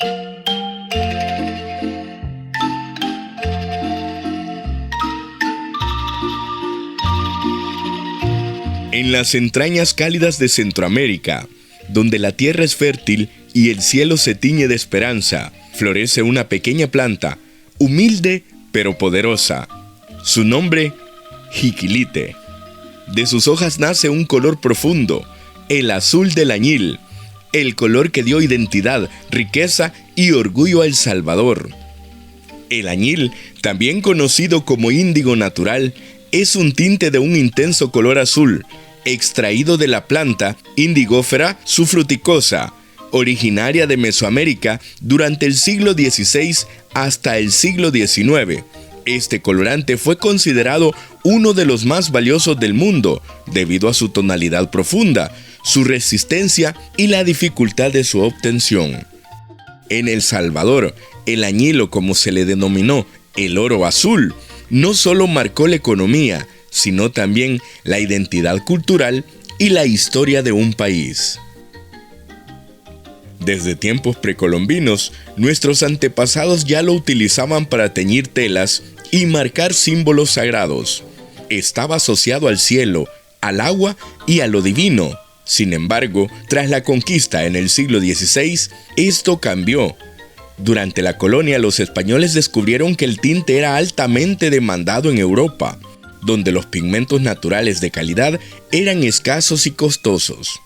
En las entrañas cálidas de Centroamérica, donde la tierra es fértil y el cielo se tiñe de esperanza, florece una pequeña planta, humilde pero poderosa. Su nombre, jiquilite. De sus hojas nace un color profundo, el azul del añil, el color que dio identidad, riqueza y orgullo a El Salvador. El añil, también conocido como índigo natural, es un tinte de un intenso color azul, extraído de la planta Indigofera subfruticosa, originaria de Mesoamérica durante el siglo XVI hasta el siglo XIX. Este colorante fue considerado uno de los más valiosos del mundo debido a su tonalidad profunda, su resistencia y la dificultad de su obtención. En El Salvador, el añil, o como se le denominó, el oro azul, no solo marcó la economía, sino también la identidad cultural y la historia de un país. Desde tiempos precolombinos, nuestros antepasados ya lo utilizaban para teñir telas y marcar símbolos sagrados. Estaba asociado al cielo, al agua y a lo divino. Sin embargo, tras la conquista en el siglo XVI, esto cambió. Durante la colonia, los españoles descubrieron que el tinte era altamente demandado en Europa, donde los pigmentos naturales de calidad eran escasos y costosos.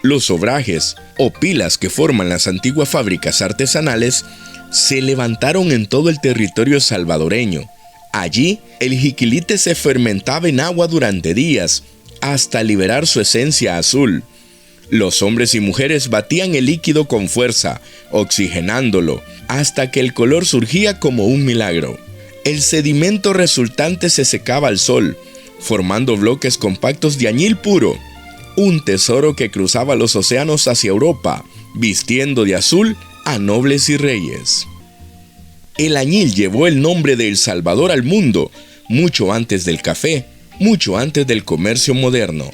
Los obrajes o pilas que forman las antiguas fábricas artesanales se levantaron en todo el territorio salvadoreño. Allí, el jiquilite se fermentaba en agua durante días, hasta liberar su esencia azul. Los hombres y mujeres batían el líquido con fuerza, oxigenándolo, hasta que el color surgía como un milagro. El sedimento resultante se secaba al sol, formando bloques compactos de añil puro, un tesoro que cruzaba los océanos hacia Europa, vistiendo de azul a nobles y reyes. El añil llevó el nombre de El Salvador al mundo, mucho antes del café, mucho antes del comercio moderno.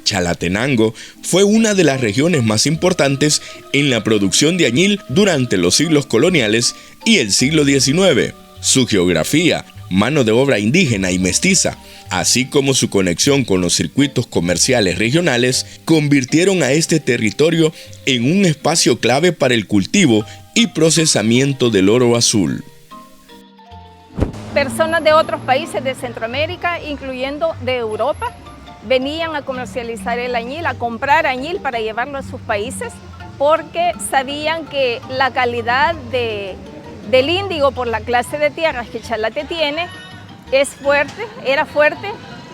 Chalatenango fue una de las regiones más importantes en la producción de añil durante los siglos coloniales y el siglo XIX. Su geografía, mano de obra indígena y mestiza, así como su conexión con los circuitos comerciales regionales, convirtieron a este territorio en un espacio clave para el cultivo y procesamiento del oro azul. Personas de otros países de Centroamérica, incluyendo de Europa, venían a comercializar el añil, a comprar añil para llevarlo a sus países, porque sabían que la calidad del índigo por la clase de tierras que Chalate tiene es fuerte, era fuerte,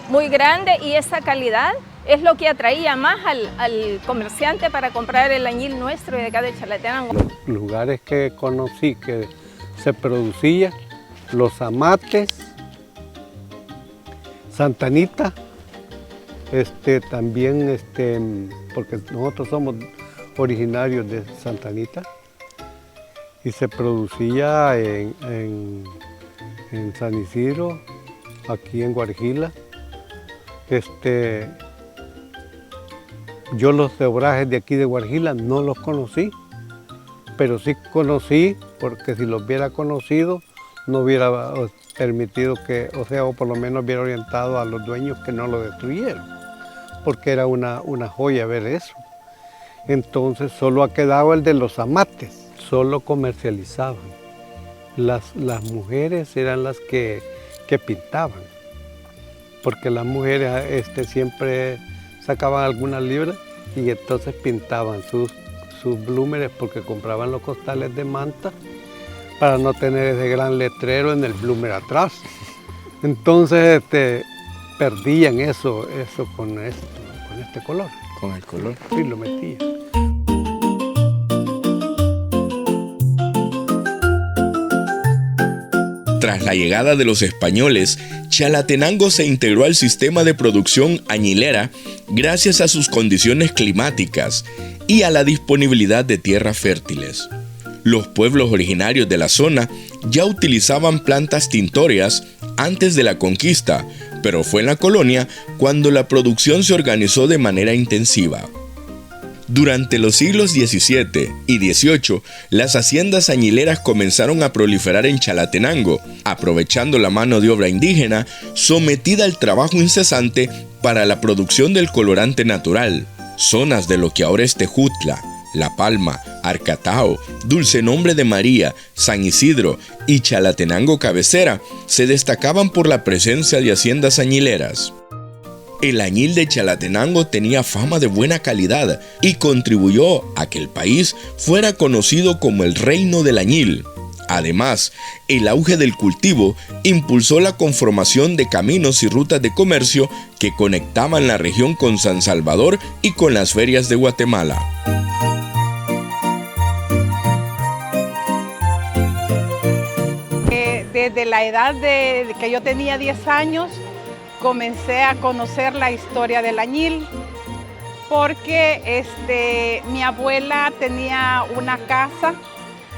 muy grande, y esa calidad es lo que atraía más al comerciante para comprar el añil nuestro de acá de Chalatenango. Los lugares que conocí que se producía, Los Amates, Santa Anita, también porque nosotros somos originarios de Santa Anita, y se producía en San Isidro, aquí en Guarjila. Yo los obrajes de aquí de Guarjila no los conocí, pero sí conocí, porque si los hubiera conocido, no hubiera permitido que, o por lo menos hubiera orientado a los dueños que no lo destruyeran, porque era una joya ver eso. Entonces solo ha quedado el de Los Amates, solo comercializaban. Las mujeres eran las que pintaban, porque las mujeres siempre sacaban algunas libras y entonces pintaban sus blúmeres, porque compraban los costales de manta para no tener ese gran letrero en el bloomer atrás. Entonces perdían eso con este color. Con el color. Sí, lo metía. Tras la llegada de los españoles, Chalatenango se integró al sistema de producción añilera gracias a sus condiciones climáticas y a la disponibilidad de tierras fértiles. Los pueblos originarios de la zona ya utilizaban plantas tintóreas antes de la conquista, pero fue en la colonia cuando la producción se organizó de manera intensiva. Durante los siglos XVII y XVIII, las haciendas añileras comenzaron a proliferar en Chalatenango, aprovechando la mano de obra indígena sometida al trabajo incesante para la producción del colorante natural. Zonas de lo que ahora es Tejutla, La Palma, Arcatao, Dulce Nombre de María, San Isidro y Chalatenango cabecera se destacaban por la presencia de haciendas añileras. El añil de Chalatenango tenía fama de buena calidad y contribuyó a que el país fuera conocido como el Reino del Añil. Además, el auge del cultivo impulsó la conformación de caminos y rutas de comercio que conectaban la región con San Salvador y con las ferias de Guatemala. Desde la edad de que yo tenía 10 años, comencé a conocer la historia del añil, porque mi abuela tenía una casa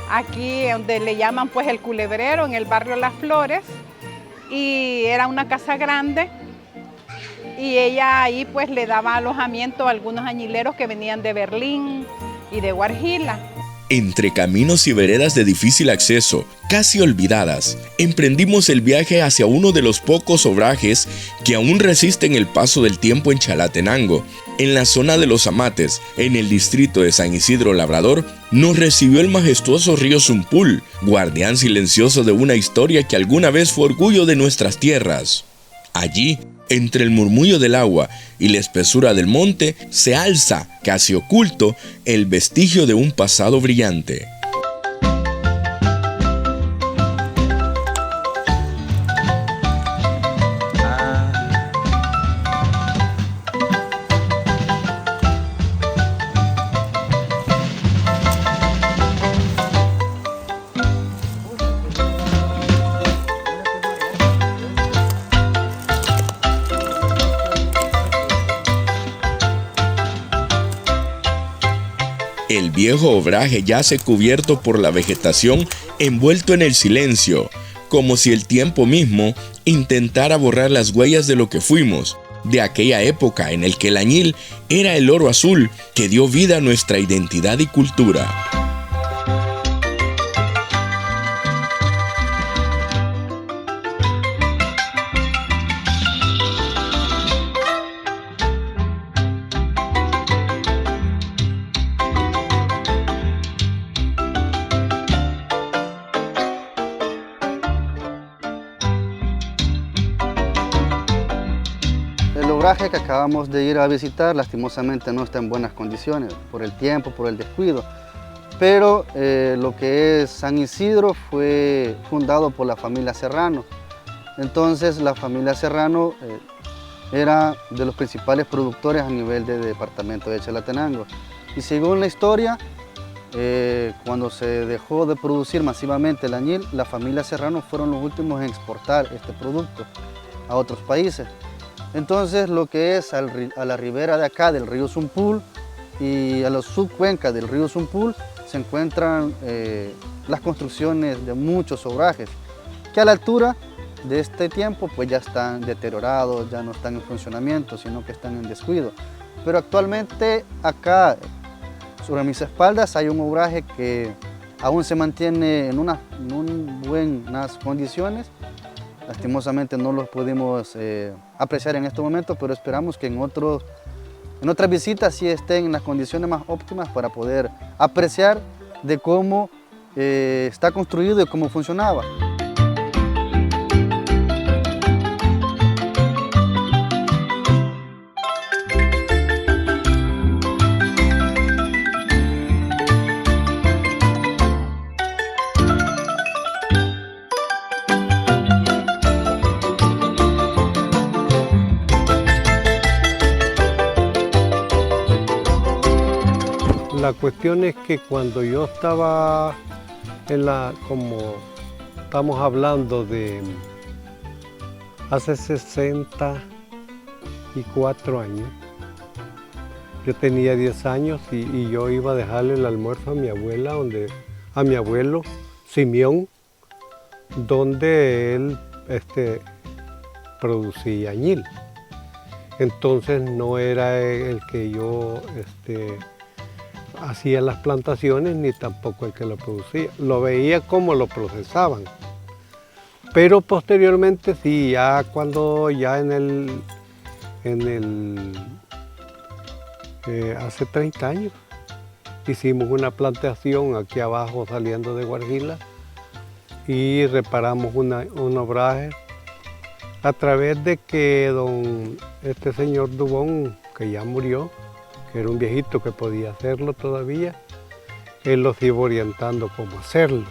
aquí donde le llaman pues el Culebrero, en el barrio Las Flores, y era una casa grande, y ella ahí pues le daba alojamiento a algunos añileros que venían de Berlín y de Guarjila. Entre caminos y veredas de difícil acceso, casi olvidadas, emprendimos el viaje hacia uno de los pocos obrajes que aún resisten el paso del tiempo en Chalatenango. En la zona de Los Amates, en el distrito de San Isidro Labrador, nos recibió el majestuoso río Zumpul, guardián silencioso de una historia que alguna vez fue orgullo de nuestras tierras. Allí, entre el murmullo del agua y la espesura del monte, se alza, casi oculto, el vestigio de un pasado brillante. El viejo obraje yace cubierto por la vegetación, envuelto en el silencio, como si el tiempo mismo intentara borrar las huellas de lo que fuimos, de aquella época en el que el añil era el oro azul que dio vida a nuestra identidad y cultura. El obraje que acabamos de ir a visitar lastimosamente no está en buenas condiciones por el tiempo, por el descuido, pero lo que es San Isidro fue fundado por la familia Serrano. Entonces la familia Serrano era de los principales productores a nivel del departamento de Chalatenango, y según la historia, cuando se dejó de producir masivamente el añil, la familia Serrano fueron los últimos en exportar este producto a otros países. Entonces lo que es a la ribera de acá del río Zumpul y a la subcuenca del río Zumpul se encuentran las construcciones de muchos obrajes que a la altura de este tiempo pues ya están deteriorados, ya no están en funcionamiento, sino que están en descuido. Pero actualmente acá sobre mis espaldas hay un obraje que aún se mantiene en unas buenas condiciones. Lastimosamente no los pudimos apreciar en este momento, pero esperamos que en otras visitas sí estén en las condiciones más óptimas para poder apreciar de cómo está construido y cómo funcionaba. La cuestión es que cuando yo estaba como estamos hablando de hace 64 años, yo tenía 10 años y yo iba a dejarle el almuerzo a mi abuela, a mi abuelo Simeón, donde él producía añil. Entonces no era el que yo hacía las plantaciones ni tampoco el que lo producía. Lo veía cómo lo procesaban. Pero posteriormente sí, ya cuando ya hace 30 años hicimos una plantación aquí abajo saliendo de Guarjila y reparamos un obraje a través de que este señor Dubón, que ya murió, que era un viejito que podía hacerlo todavía, él los iba orientando cómo hacerlo.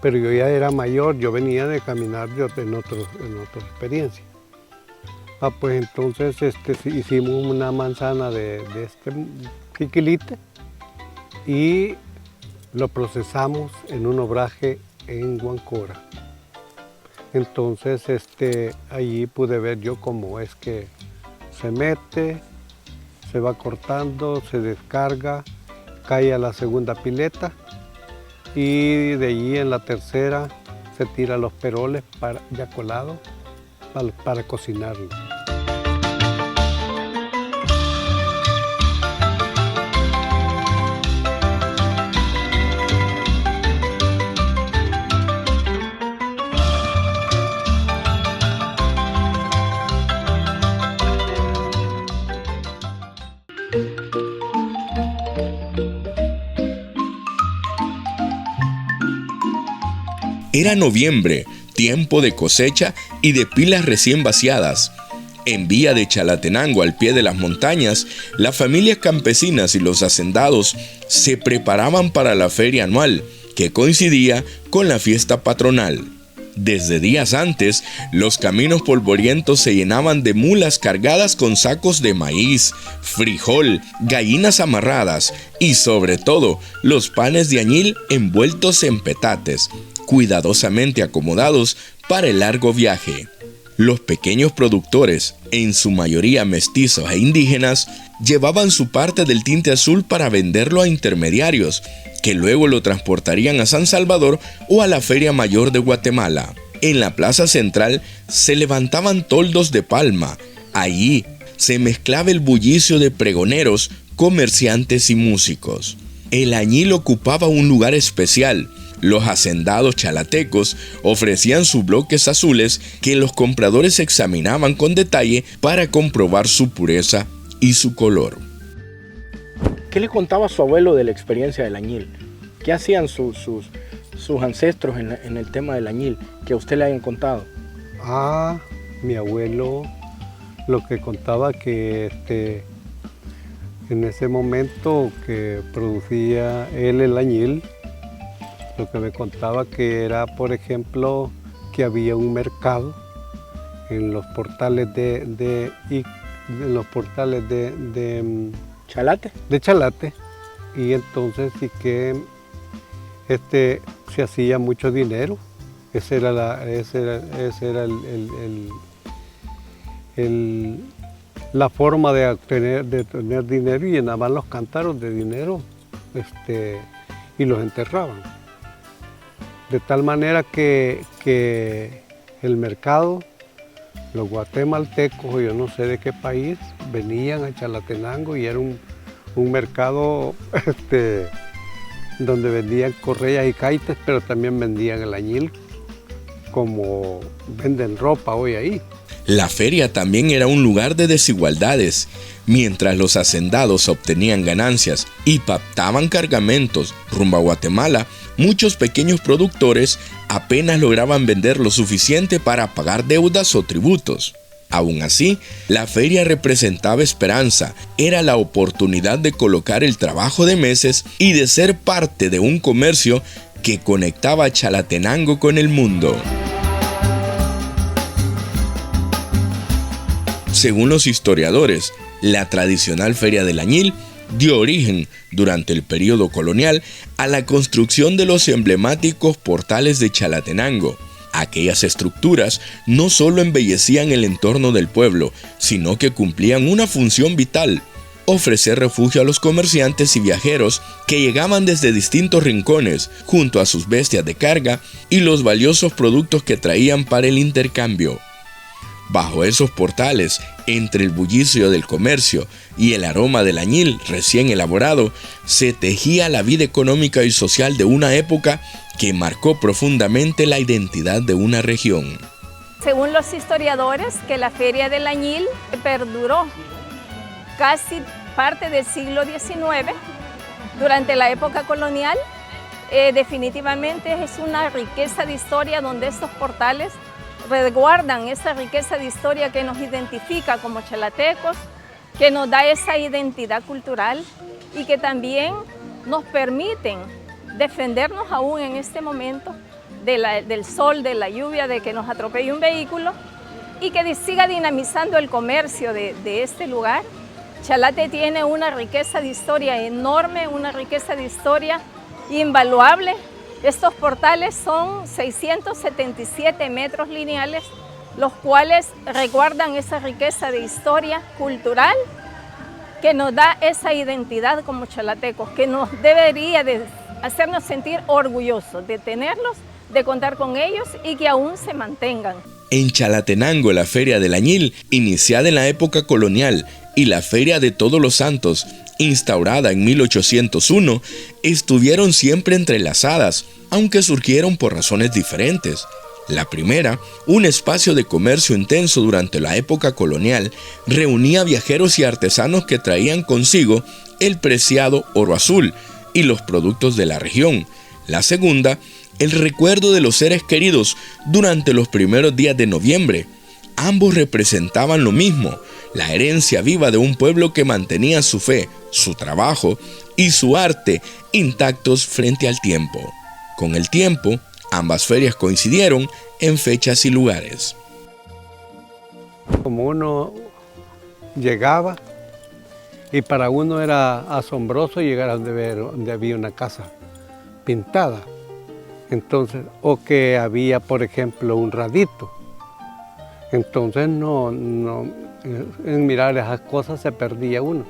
Pero yo ya era mayor, yo venía de caminar en otra experiencia. Pues entonces hicimos una manzana de este quiquilite y lo procesamos en un obraje en Huancora. Entonces allí pude ver yo cómo es que se mete, se va cortando, se descarga, cae a la segunda pileta y de allí en la tercera se tira los peroles ya colados para cocinarlo. Era noviembre, tiempo de cosecha y de pilas recién vaciadas. En vía de Chalatenango, al pie de las montañas, las familias campesinas y los hacendados se preparaban para la feria anual, que coincidía con la fiesta patronal. Desde días antes, los caminos polvorientos se llenaban de mulas cargadas con sacos de maíz, frijol, gallinas amarradas y, sobre todo, los panes de añil envueltos en petates, cuidadosamente acomodados para el largo viaje. Los pequeños productores, en su mayoría mestizos e indígenas, llevaban su parte del tinte azul para venderlo a intermediarios, que luego lo transportarían a San Salvador o a la Feria Mayor de Guatemala. En la plaza central se levantaban toldos de palma. Allí se mezclaba el bullicio de pregoneros, comerciantes y músicos. El añil ocupaba un lugar especial. Los hacendados chalatecos ofrecían sus bloques azules que los compradores examinaban con detalle para comprobar su pureza y su color. ¿Qué le contaba su abuelo de la experiencia del añil? ¿Qué hacían sus ancestros en el tema del añil que a usted le hayan contado? Mi abuelo lo que contaba que en ese momento que producía él el añil, lo que me contaba que era, por ejemplo, que había un mercado en los portales de ¿Chalate? De Chalate, y entonces sí que se hacía mucho dinero. Ese era la forma de tener dinero, y llenaban los cántaros de dinero y los enterraban. De tal manera que el mercado, los guatemaltecos, yo no sé de qué país, venían a Chalatenango y era un mercado donde vendían correas y caites, pero también vendían el añil, como venden ropa hoy ahí. La feria también era un lugar de desigualdades. Mientras los hacendados obtenían ganancias y pactaban cargamentos rumbo a Guatemala, muchos pequeños productores apenas lograban vender lo suficiente para pagar deudas o tributos. Aún así, la feria representaba esperanza, era la oportunidad de colocar el trabajo de meses y de ser parte de un comercio que conectaba a Chalatenango con el mundo. Según los historiadores, la tradicional Feria del Añil dio origen, durante el período colonial, a la construcción de los emblemáticos portales de Chalatenango. Aquellas estructuras no solo embellecían el entorno del pueblo, sino que cumplían una función vital: ofrecer refugio a los comerciantes y viajeros que llegaban desde distintos rincones, junto a sus bestias de carga y los valiosos productos que traían para el intercambio. Bajo esos portales, entre el bullicio del comercio y el aroma del añil recién elaborado, se tejía la vida económica y social de una época que marcó profundamente la identidad de una región. Según los historiadores, que la Feria del Añil perduró casi parte del siglo XIX, durante la época colonial. Definitivamente es una riqueza de historia donde estos portales resguardan esa riqueza de historia que nos identifica como chalatecos, que nos da esa identidad cultural y que también nos permiten defendernos aún en este momento del sol, de la lluvia, de que nos atropelle un vehículo y que siga dinamizando el comercio de este lugar. Chalate tiene una riqueza de historia enorme, una riqueza de historia invaluable. Estos portales son 677 metros lineales, los cuales resguardan esa riqueza de historia cultural que nos da esa identidad como chalatecos, que nos debería de hacernos sentir orgullosos de tenerlos, de contar con ellos y que aún se mantengan. En Chalatenango, la Feria del Añil, iniciada en la época colonial, y la Feria de Todos los Santos, instaurada en 1801, estuvieron siempre entrelazadas, aunque surgieron por razones diferentes. La primera, un espacio de comercio intenso durante la época colonial, reunía viajeros y artesanos que traían consigo el preciado oro azul y los productos de la región. La segunda, el recuerdo de los seres queridos durante los primeros días de noviembre. Ambos representaban lo mismo, la herencia viva de un pueblo que mantenía su fe, su trabajo y su arte intactos frente al tiempo. Con el tiempo, ambas ferias coincidieron en fechas y lugares. Como uno llegaba y para uno era asombroso llegar a donde había una casa pintada. Entonces, o que había, por ejemplo, un radito. Entonces, en mirar esas cosas se perdía uno.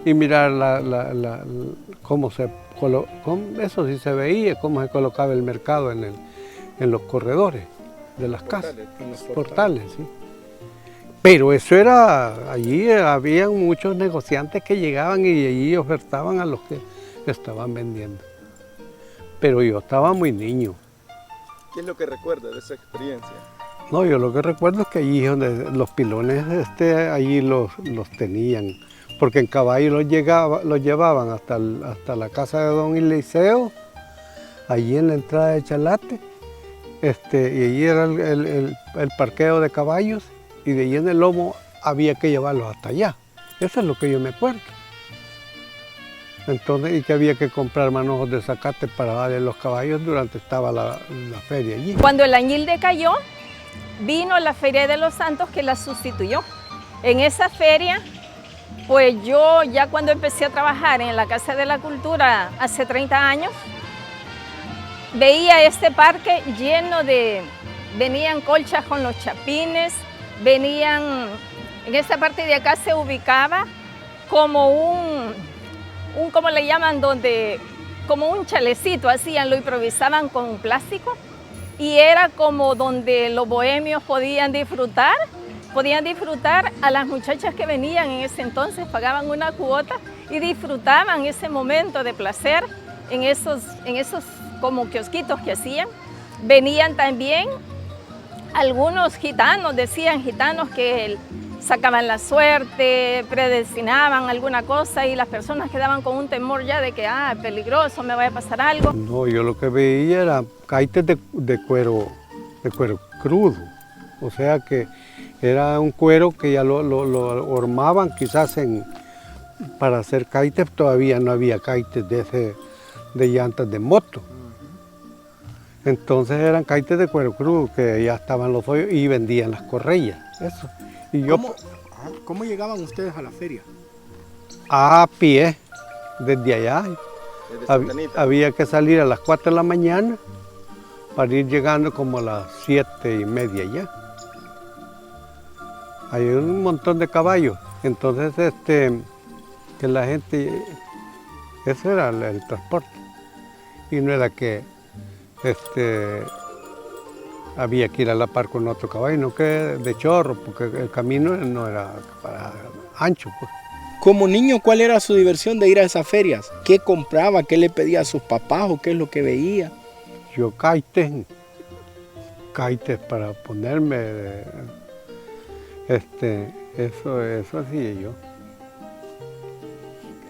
Y mirar eso sí se veía, cómo se colocaba el mercado en los corredores de las casas. En los portales, sí. Pero eso era, allí había muchos negociantes que llegaban y allí ofertaban a los que estaban vendiendo. Pero yo estaba muy niño. ¿Qué es lo que recuerda de esa experiencia? No, yo lo que recuerdo es que allí donde los pilones allí los tenían, porque en caballo los llevaban hasta la casa de don Eliseo, allí en la entrada de Chalate, y allí era el parqueo de caballos, y de allí en el lomo había que llevarlos hasta allá. Eso es lo que yo me acuerdo. Entonces, y que había que comprar manojos de zacate para darle los caballos durante estaba la feria allí. Cuando el añil decayó, vino la Feria de los Santos que la sustituyó. En esa feria, pues yo ya cuando empecé a trabajar en la Casa de la Cultura hace 30 años, veía este parque lleno venían colchas con los chapines, en esta parte de acá se ubicaba como ¿cómo le llaman? Como un chalecito, hacían, lo improvisaban con plástico y era como donde los bohemios podían disfrutar a las muchachas que venían en ese entonces, pagaban una cuota y disfrutaban ese momento de placer en esos como kiosquitos que hacían. Venían también algunos gitanos, decían gitanos que sacaban la suerte, predestinaban alguna cosa y las personas quedaban con un temor ya de que, peligroso, me vaya a pasar algo. No, yo lo que veía era caites de cuero crudo, o sea que era un cuero que ya lo hormaban quizás para hacer caites, todavía no había caites de llantas de moto. Entonces eran caites de cuero crudo que ya estaban los hoyos y vendían las correas, eso. Y ¿Cómo llegaban ustedes a la feria? A pie, desde allá. Había que salir a las 4 de la mañana para ir llegando como a las 7:30 ya. Hay un montón de caballos, entonces que la gente, ese era el transporte. Y no era que había que ir a la par con otro caballo, no que de chorro, porque el camino no era para ancho, pues. Como niño, ¿cuál era su diversión de ir a esas ferias? ¿Qué compraba? ¿Qué le pedía a sus papás o qué es lo que veía? Yo kaites para ponerme, eso hacía yo.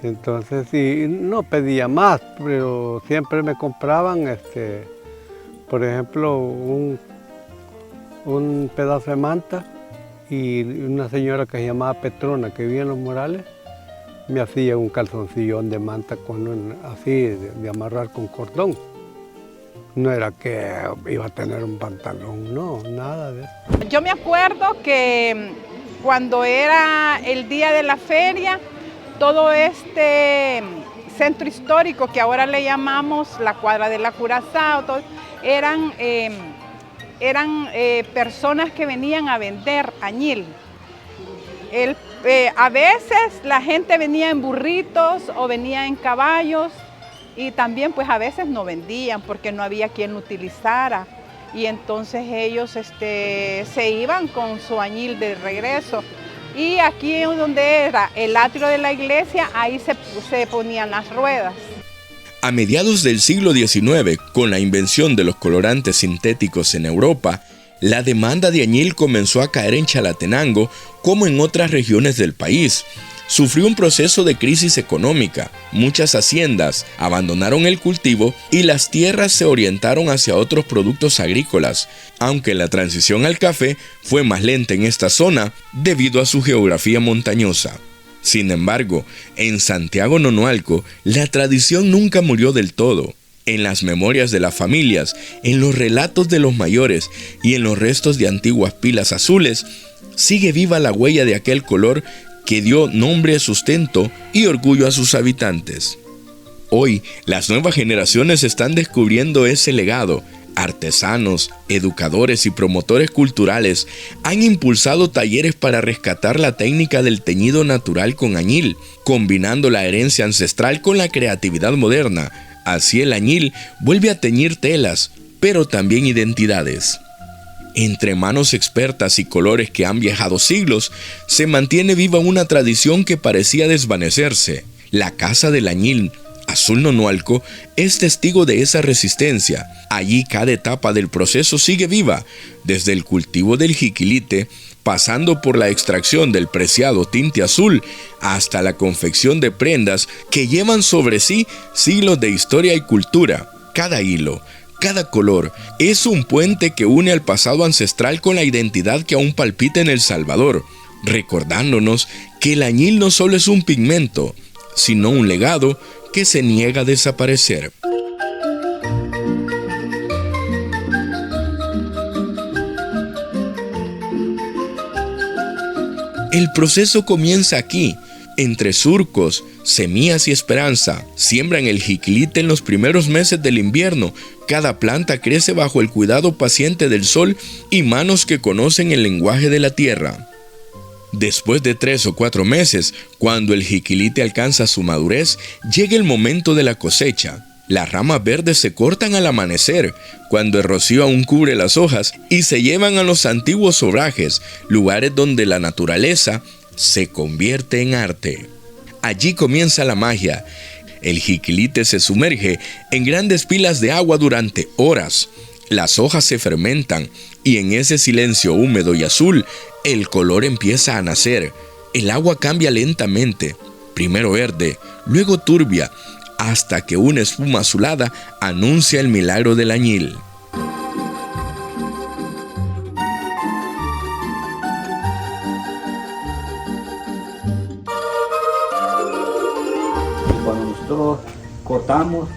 Entonces, sí, no pedía más, pero siempre me compraban, por ejemplo, un pedazo de manta, y una señora que se llamaba Petrona, que vivía en Los Morales, me hacía un calzoncillón de manta así, de amarrar con cordón. No era que iba a tener un pantalón, no, nada de eso. Yo me acuerdo que cuando era el día de la feria, todo este centro histórico que ahora le llamamos la cuadra de la Curazao, eran personas que venían a vender añil. A veces la gente venía en burritos o venía en caballos y también pues a veces no vendían porque no había quien lo utilizara y entonces ellos se iban con su añil de regreso. Y aquí donde era el atrio de la iglesia, ahí se ponían las ruedas. A mediados del siglo XIX, con la invención de los colorantes sintéticos en Europa, la demanda de añil comenzó a caer en Chalatenango como en otras regiones del país. Sufrió un proceso de crisis económica, muchas haciendas abandonaron el cultivo y las tierras se orientaron hacia otros productos agrícolas, aunque la transición al café fue más lenta en esta zona debido a su geografía montañosa. Sin embargo, en Santiago Nonualco, la tradición nunca murió del todo. En las memorias de las familias, en los relatos de los mayores y en los restos de antiguas pilas azules, sigue viva la huella de aquel color que dio nombre, sustento y orgullo a sus habitantes. Hoy, las nuevas generaciones están descubriendo ese legado. Artesanos, educadores y promotores culturales han impulsado talleres para rescatar la técnica del teñido natural con añil, combinando la herencia ancestral con la creatividad moderna. Así el añil vuelve a teñir telas, pero también identidades. Entre manos expertas y colores que han viajado siglos, se mantiene viva una tradición que parecía desvanecerse. La Casa del Añil, Azul Nonualco, es testigo de esa resistencia. Allí cada etapa del proceso sigue viva, desde el cultivo del jiquilite, pasando por la extracción del preciado tinte azul, hasta la confección de prendas que llevan sobre sí siglos de historia y cultura. Cada hilo, cada color, es un puente que une al pasado ancestral con la identidad que aún palpita en El Salvador, recordándonos que el añil no solo es un pigmento, sino un legado que se niega a desaparecer. El proceso comienza aquí, entre surcos, semillas y esperanza. Siembran el jiquilite en los primeros meses del invierno. Cada planta crece bajo el cuidado paciente del sol y manos que conocen el lenguaje de la tierra. Después de 3 o 4 meses, cuando el jiquilite alcanza su madurez, llega el momento de la cosecha. Las ramas verdes se cortan al amanecer, cuando el rocío aún cubre las hojas, y se llevan a los antiguos obrajes, lugares donde la naturaleza se convierte en arte. Allí comienza la magia. El jiquilite se sumerge en grandes pilas de agua durante horas. Las hojas se fermentan y en ese silencio húmedo y azul, el color empieza a nacer. El agua cambia lentamente, primero verde, luego turbia, hasta que una espuma azulada anuncia el milagro del añil. Cuando nosotros cortamos,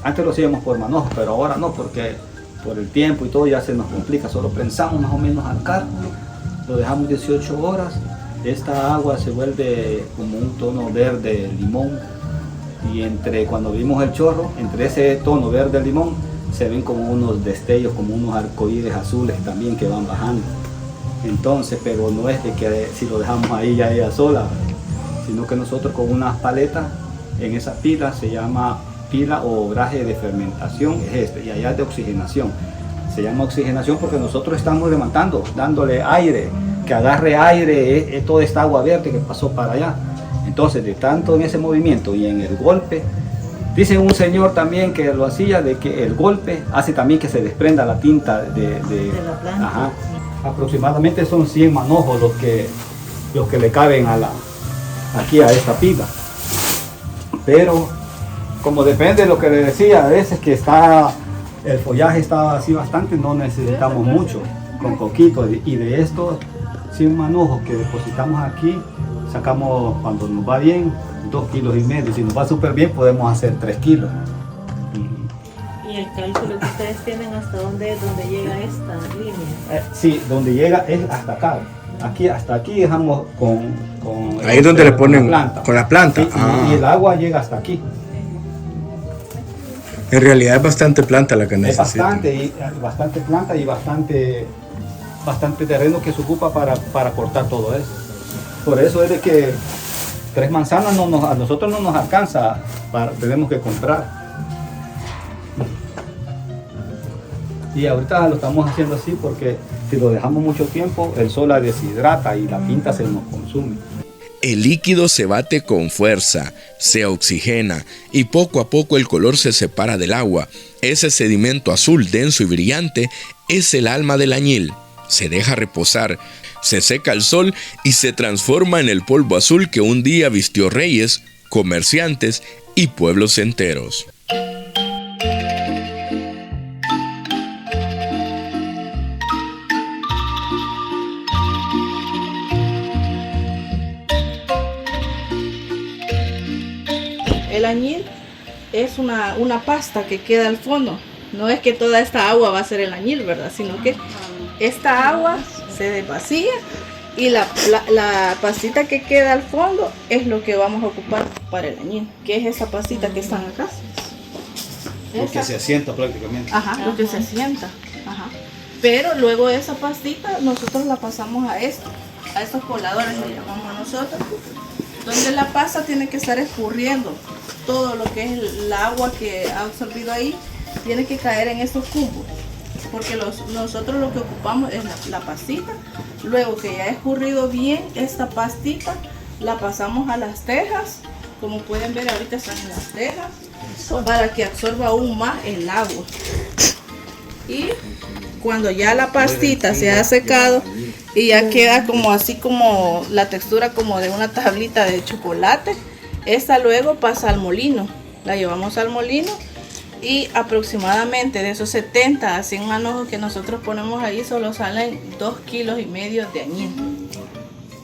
antes lo hacíamos por manojo, pero ahora no, porque por el tiempo y todo ya se nos complica. Solo prensamos más o menos al cálculo, lo dejamos 18 horas. Esta agua se vuelve como un tono verde limón, y cuando vimos el chorro, entre ese tono verde limón se ven como unos destellos, como unos arcoíris azules también que van bajando. Entonces, pero no es de que si lo dejamos ahí ya ella sola, sino que nosotros con unas paletas en esa pila, se llama pila o obraje de fermentación, es y allá es de oxigenación. Se llama oxigenación porque nosotros estamos levantando, dándole aire, que agarre aire toda esta agua verde que pasó para allá. Entonces, de tanto en ese movimiento y en el golpe, dice un señor también que lo hacía, de que el golpe hace también que se desprenda la tinta de la planta. Ajá. Aproximadamente son 100 manojos los que le caben aquí a esta pila. Pero como depende de lo que le decía, a veces que el follaje está así bastante, no necesitamos mucho, con poquito. Y de estos 100 manojos que depositamos aquí, sacamos, cuando nos va bien, 2,5 kilos. Si nos va súper bien, podemos hacer 3 kilos. ¿Y el cálculo que ustedes tienen hasta dónde llega esta línea? Sí, donde llega es hasta acá. Hasta aquí dejamos con ahí es donde le ponen planta. con la planta. Sí, y el agua llega hasta aquí. En realidad es bastante planta la que necesita. Es bastante planta y bastante terreno que se ocupa para cortar todo eso. Por eso es de que 3 manzanas a nosotros no nos alcanza, tenemos que comprar. Y ahorita lo estamos haciendo así porque si lo dejamos mucho tiempo, el sol la deshidrata y la tinta se nos consume. El líquido se bate con fuerza, se oxigena y poco a poco el color se separa del agua. Ese sedimento azul denso y brillante es el alma del añil. Se deja reposar, se seca al sol y se transforma en el polvo azul que un día vistió reyes, comerciantes y pueblos enteros. El añil es una pasta que queda al fondo. No es que toda esta agua va a ser el añil, ¿verdad? Sino que esta agua se desvacía y la pastita que queda al fondo es lo que vamos a ocupar para el añil, que es esa pastita que están acá. Lo que se asienta prácticamente. Ajá, lo que se asienta. Ajá. Pero luego esa pastita nosotros la pasamos a estos coladores, le llamamos nosotros, donde la pasta tiene que estar escurriendo. Todo lo que es el agua que ha absorbido ahí tiene que caer en estos cubos, porque nosotros lo que ocupamos es la pastita. Luego que ya ha escurrido bien esta pastita, la pasamos a las tejas. Como pueden ver, ahorita están en las tejas para que absorba aún más el agua. Y cuando ya la pastita se ha secado y ya queda como así, como la textura como de una tablita de chocolate, esta luego pasa al molino. La llevamos al molino y aproximadamente de esos 70 a 100 manojos que nosotros ponemos ahí, solo salen 2,5 kilos de añil.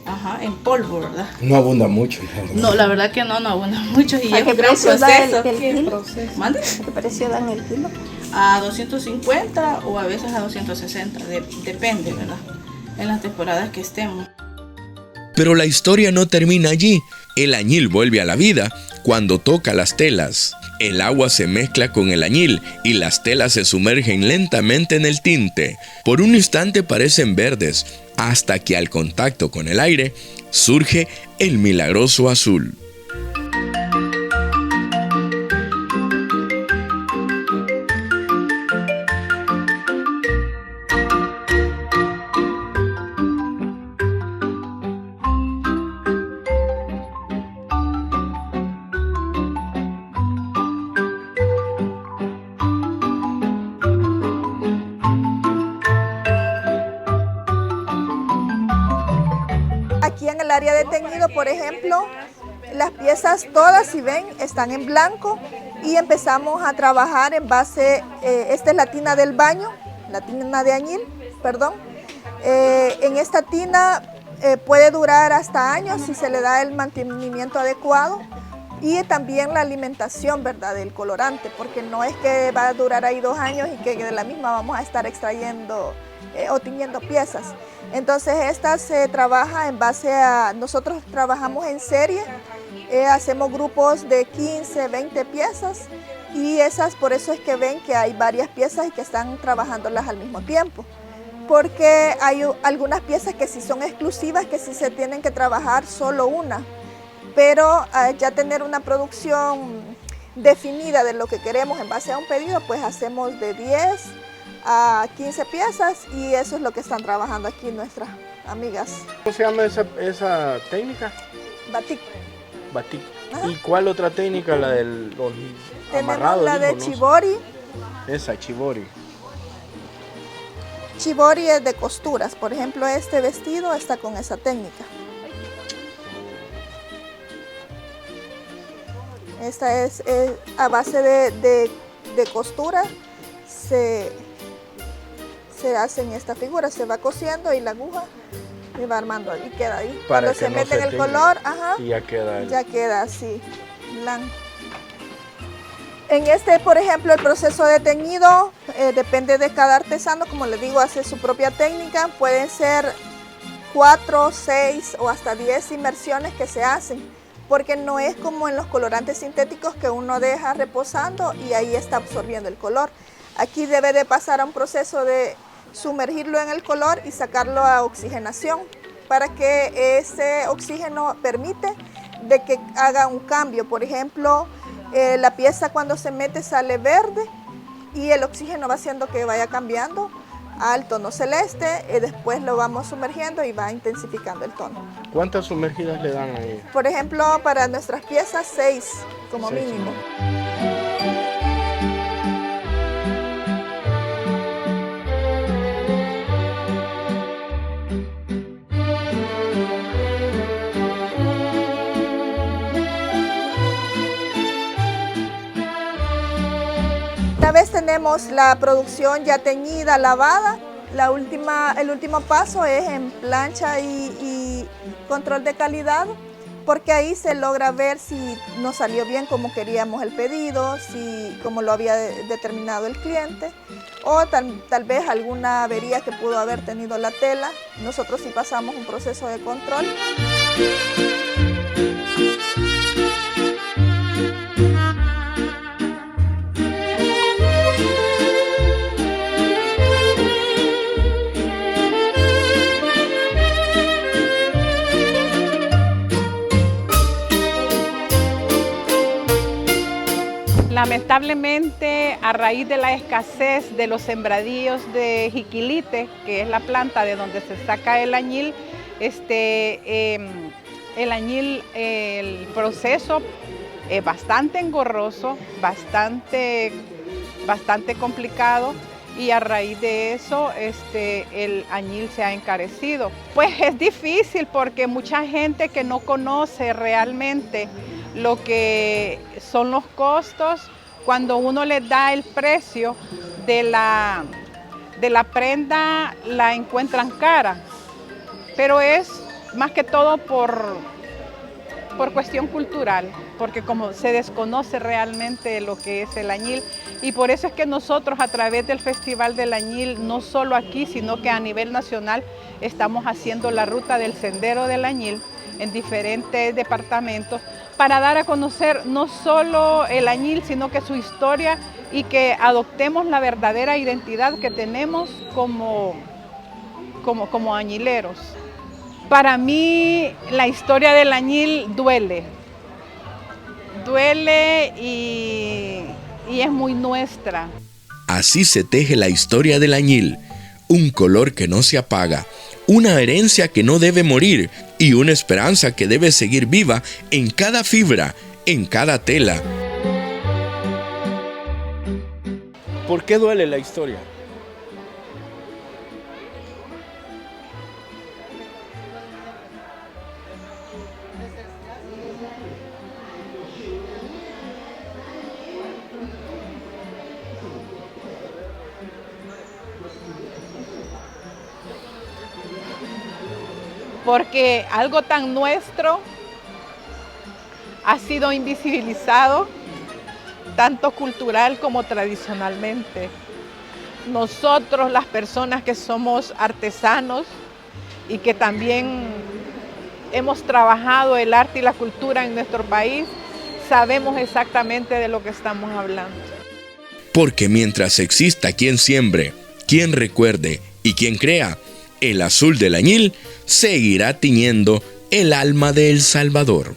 Ajá, en polvo, ¿verdad? No abunda mucho. No, la verdad que no abunda mucho y es un gran precio da proceso. el kilo? ¿Mande? ¿A qué precio dan el kilo? A 250 o a veces a 260, depende, ¿verdad? En las temporadas que estemos. Pero la historia no termina allí. El añil vuelve a la vida cuando toca las telas. El agua se mezcla con el añil y las telas se sumergen lentamente en el tinte. Por un instante parecen verdes, hasta que al contacto con el aire surge el milagroso azul. Aquí en el área de teñido, por ejemplo, las piezas todas, si ven, están en blanco y empezamos a trabajar en base, esta es la tina del baño, la tina de añil, perdón. En esta tina puede durar hasta años si se le da el mantenimiento adecuado y también la alimentación, ¿verdad?, del colorante, porque no es que va a durar ahí 2 años y que de la misma vamos a estar extrayendo o tiñendo piezas. Entonces esta se trabaja en base a, nosotros trabajamos en serie, hacemos grupos de 15, 20 piezas y esas, por eso es que ven que hay varias piezas y que están trabajándolas al mismo tiempo. Porque hay algunas piezas que sí son exclusivas, que sí se tienen que trabajar solo una, pero ya tener una producción definida de lo que queremos en base a un pedido, pues hacemos de 10 a 15 piezas y eso es lo que están trabajando aquí nuestras amigas. ¿Cómo se llama esa técnica? Batik. Batik. ¿Y cuál otra técnica? La del amarrado. Tenemos la de Chibori. Esa, Chibori. Chibori es de costuras. Por ejemplo, este vestido está con esa técnica. Esta es a base de costura. Se hace en esta figura, se va cosiendo y la aguja se va armando y queda ahí. Para cuando se mete en el color, y ya queda así, blanco. En este, por ejemplo, el proceso de teñido depende de cada artesano, como les digo, hace su propia técnica. Pueden ser 4, 6 o hasta 10 inmersiones que se hacen, porque no es como en los colorantes sintéticos que uno deja reposando y ahí está absorbiendo el color. Aquí debe de pasar a un proceso de sumergirlo en el color y sacarlo a oxigenación para que ese oxígeno permite de que haga un cambio. Por ejemplo, la pieza cuando se mete sale verde y el oxígeno va haciendo que vaya cambiando al tono celeste y después lo vamos sumergiendo y va intensificando el tono. ¿Cuántas sumergidas le dan ahí? Por ejemplo, para nuestras piezas 6 como 6. mínimo. Una vez tenemos la producción ya teñida, lavada, el último paso es en plancha y control de calidad, porque ahí se logra ver si nos salió bien como queríamos el pedido, como lo había determinado el cliente, o tal vez alguna avería que pudo haber tenido la tela. Nosotros sí pasamos un proceso de control. Lamentablemente, a raíz de la escasez de los sembradíos de jiquilite, que es la planta de donde se saca el añil, el proceso es bastante engorroso, bastante complicado, y a raíz de eso el añil se ha encarecido. Pues es difícil porque mucha gente que no conoce realmente lo que son los costos, cuando uno les da el precio de la prenda, la encuentran cara. Pero es más que todo por cuestión cultural, porque como se desconoce realmente lo que es el añil, y por eso es que nosotros a través del Festival del Añil, no solo aquí, sino que a nivel nacional, estamos haciendo la ruta del Sendero del Añil en diferentes departamentos, para dar a conocer no solo el añil, sino que su historia, y que adoptemos la verdadera identidad que tenemos como añileros. Para mí la historia del añil duele y es muy nuestra. Así se teje la historia del añil, un color que no se apaga, una herencia que no debe morir y una esperanza que debe seguir viva en cada fibra, en cada tela. ¿Por qué duele la historia? Porque algo tan nuestro ha sido invisibilizado, tanto cultural como tradicionalmente. Nosotros, las personas que somos artesanos y que también hemos trabajado el arte y la cultura en nuestro país, sabemos exactamente de lo que estamos hablando. Porque mientras exista quien siembre, quien recuerde y quien crea, el azul del añil seguirá tiñendo el alma de El Salvador.